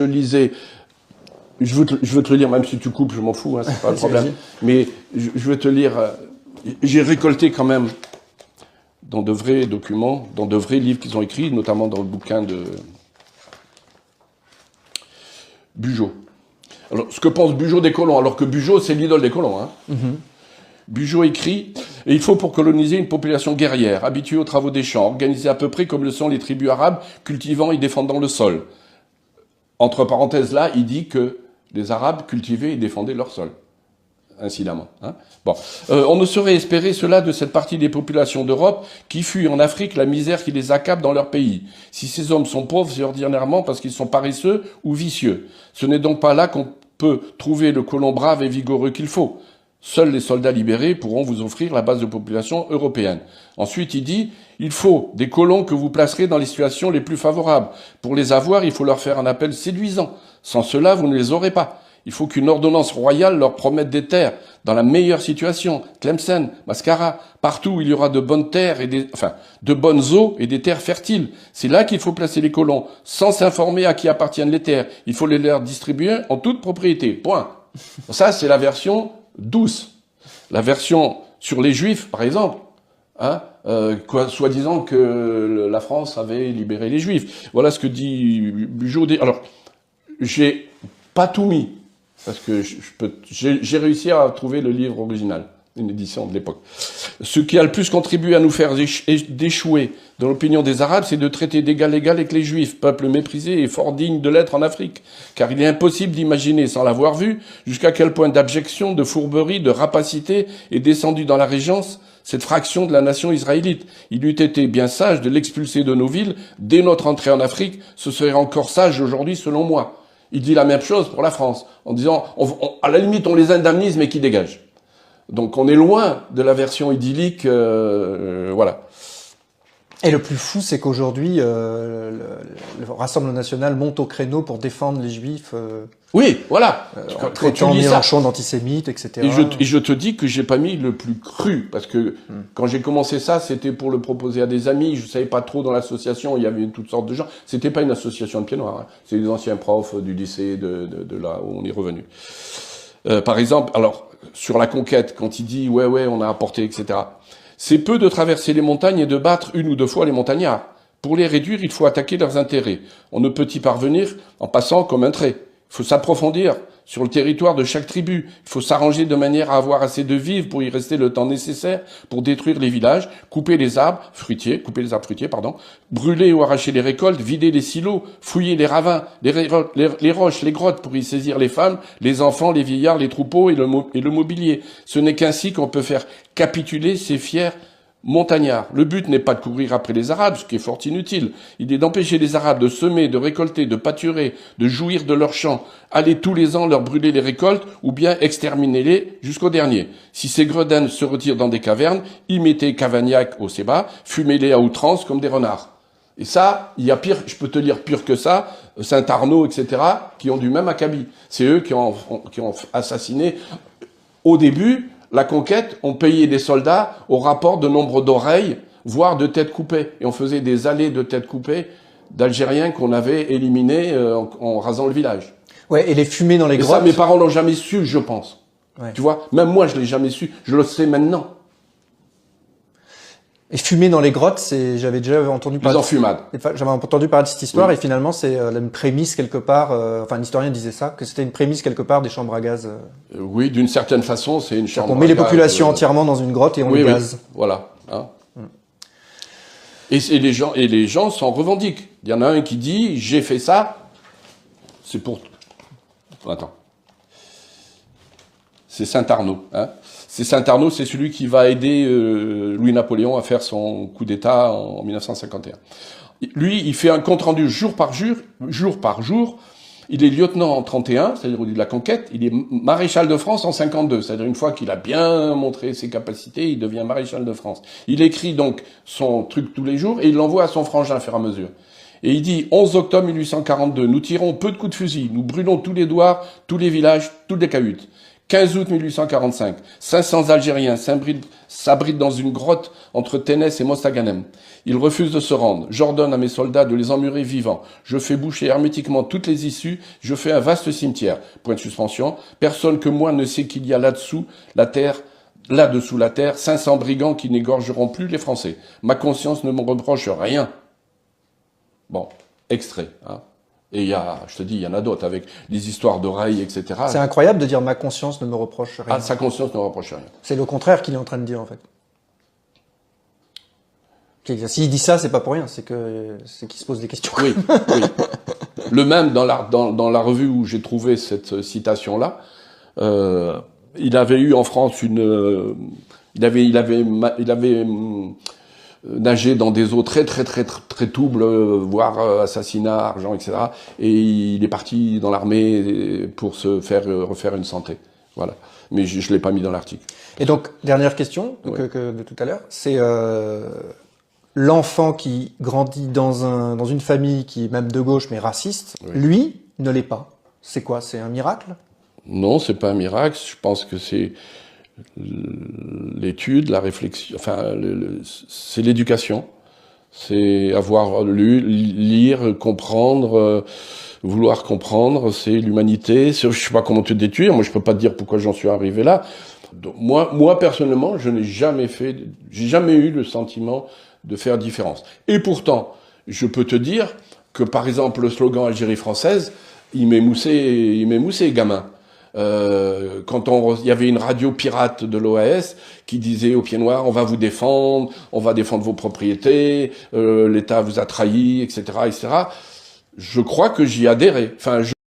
Je lisais, je veux te le lire, même si tu coupes, je m'en fous, hein, c'est pas le problème. Mais je veux te lire, j'ai récolté quand même dans de vrais documents, dans de vrais livres qu'ils ont écrits, notamment dans le bouquin de Bugeaud. Alors, ce que pense Bugeaud des colons, alors que Bugeaud, c'est l'idole des colons. Hein. Bugeaud écrit « Il faut pour coloniser une population guerrière, habituée aux travaux des champs, organisée à peu près comme le sont les tribus arabes, cultivant et défendant le sol. » Entre parenthèses, là, il dit que les Arabes cultivaient et défendaient leur sol, incidemment. Hein. Bon. On ne saurait espérer cela de cette partie des populations d'Europe qui fuient en Afrique la misère qui les accable dans leur pays. Si ces hommes sont pauvres, c'est ordinairement parce qu'ils sont paresseux ou vicieux. Ce n'est donc pas là qu'on peut trouver le colon brave et vigoureux qu'il faut. Seuls les soldats libérés pourront vous offrir la base de population européenne. Ensuite, il dit, il faut des colons que vous placerez dans les situations les plus favorables. Pour les avoir, il faut leur faire un appel séduisant. Sans cela, vous ne les aurez pas. Il faut qu'une ordonnance royale leur promette des terres dans la meilleure situation. Tlemcen, Mascara, partout où il y aura de bonnes terres et de bonnes eaux et des terres fertiles. C'est là qu'il faut placer les colons, sans s'informer à qui appartiennent les terres. Il faut les leur distribuer en toute propriété. Point. Ça, c'est la version douce. La version sur les Juifs, par exemple, hein, soi-disant que la France avait libéré les Juifs. Voilà ce que dit Bugeaud. Alors, j'ai pas tout mis, parce que j'ai réussi à trouver le livre original, une édition de l'époque. Ce qui a le plus contribué à nous faire d'échouer dans l'opinion des Arabes, c'est de traiter d'égal à égal avec les Juifs, peuple méprisé et fort digne de l'être en Afrique. Car il est impossible d'imaginer, sans l'avoir vu, jusqu'à quel point d'abjection, de fourberie, de rapacité est descendu dans la régence cette fraction de la nation israélite. Il eût été bien sage de l'expulser de nos villes dès notre entrée en Afrique. Ce serait encore sage aujourd'hui, selon moi. Il dit la même chose pour la France, en disant, à la limite, on les indemnise, mais qu'ils dégagent. Donc on est loin de la version idyllique, voilà. Et le plus fou, c'est qu'aujourd'hui, le Rassemblement national monte au créneau pour défendre les Juifs. Oui, voilà. Quand tu lis Mélenchon d'antisémite, etc. Et je te dis que j'ai pas mis le plus cru, parce que quand j'ai commencé ça, c'était pour le proposer à des amis. Je savais pas trop dans l'association, il y avait toutes sortes de gens. C'était pas une association de pieds noirs. Hein. C'est des anciens profs du lycée de là où on est revenu. Par exemple, alors sur la conquête, quand il dit ouais, on a apporté, etc. C'est peu de traverser les montagnes et de battre une ou deux fois les montagnards. Pour les réduire, il faut attaquer leurs intérêts. On ne peut y parvenir en passant comme un trait. Il faut s'approfondir sur le territoire de chaque tribu. Il faut s'arranger de manière à avoir assez de vivres pour y rester le temps nécessaire pour détruire les villages, couper les arbres fruitiers, brûler ou arracher les récoltes, vider les silos, fouiller les ravins, les roches, les grottes pour y saisir les femmes, les enfants, les vieillards, les troupeaux et le mobilier. Ce n'est qu'ainsi qu'on peut faire capituler ces fiers montagnards. Le but n'est pas de courir après les Arabes, ce qui est fort inutile. Il est d'empêcher les Arabes de semer, de récolter, de pâturer, de jouir de leurs champs, aller tous les ans leur brûler les récoltes ou bien exterminer-les jusqu'au dernier. Si ces gredins se retirent dans des cavernes, y mettez Cavagnac au Sébat, fumez-les à outrance comme des renards. Et ça, il y a pire, je peux te dire pire que ça, Saint-Arnaud, etc., qui ont du même acabit. C'est eux qui ont assassiné au début. La conquête, on payait des soldats au rapport de nombre d'oreilles, voire de têtes coupées. Et on faisait des allées de têtes coupées d'Algériens qu'on avait éliminés en rasant le village. Ouais, et les fumées dans les grottes. Ça, mes parents l'ont jamais su, je pense. Ouais. Tu vois, même moi, je l'ai jamais su. Je le sais maintenant. Et fumer dans les grottes, j'avais déjà entendu parler. J'avais entendu parler de cette histoire, oui. Et finalement, c'est une prémisse quelque part. Enfin, un historien disait ça, que c'était une prémisse quelque part des chambres à gaz. Oui, d'une certaine façon, c'est une chambre à gaz. On met les populations entièrement dans une grotte et on les gaze. Oui, voilà. Hein. Et les gens s'en revendiquent. Il y en a un qui dit, j'ai fait ça. C'est pour. Attends. C'est Saint-Arnaud, hein. C'est Saint-Arnaud, c'est celui qui va aider Louis-Napoléon à faire son coup d'État en 1951. Lui, il fait un compte-rendu jour par jour. Il est lieutenant en 31, c'est-à-dire au début de la conquête. Il est maréchal de France en 52, c'est-à-dire une fois qu'il a bien montré ses capacités, il devient maréchal de France. Il écrit donc son truc tous les jours et il l'envoie à son frangin au fur et à mesure. Et il dit, 11 octobre 1842, nous tirons peu de coups de fusil, nous brûlons tous les douars, tous les villages, toutes les cahutes. 15 août 1845, 500 Algériens s'abritent dans une grotte entre Ténès et Mostaganem. Ils refusent de se rendre. J'ordonne à mes soldats de les emmurer vivants. Je fais boucher hermétiquement toutes les issues. Je fais un vaste cimetière. Point de suspension. Personne que moi ne sait qu'il y a là-dessous la terre, 500 brigands qui n'égorgeront plus les Français. Ma conscience ne me reproche rien. Bon, extrait, hein. Et je te dis, il y en a d'autres, avec des histoires d'oreilles, etc. C'est incroyable de dire « ma conscience ne me reproche rien ». Ah, sa conscience ne me reproche rien. C'est le contraire qu'il est en train de dire, en fait. S'il dit ça, c'est pas pour rien, c'est qu'il se pose des questions. Oui, oui. Le même, dans la revue où j'ai trouvé cette citation-là, il avait eu en France il avait nagé dans des eaux très troubles, voire assassinat, argent, etc. Et il est parti dans l'armée pour se faire refaire une santé. Voilà. Mais je l'ai pas mis dans l'article. Et donc, dernière question de tout à l'heure, c'est l'enfant qui grandit dans une famille qui est même de gauche mais raciste, lui ne l'est pas. C'est quoi? C'est un miracle? Non, c'est pas un miracle. Je pense que c'est l'étude, la réflexion, enfin, c'est l'éducation. C'est avoir lu, lire, comprendre, vouloir comprendre, c'est l'humanité. Je sais pas comment te détruire, moi je peux pas te dire pourquoi j'en suis arrivé là. Donc, moi personnellement, j'ai jamais eu le sentiment de faire différence. Et pourtant, je peux te dire que par exemple le slogan Algérie française, il m'émoussait gamin. Quand il y avait une radio pirate de l'OAS qui disait aux pieds noirs, on va vous défendre, on va défendre vos propriétés, l'État vous a trahi, etc., etc. Je crois que j'y adhérais. Enfin,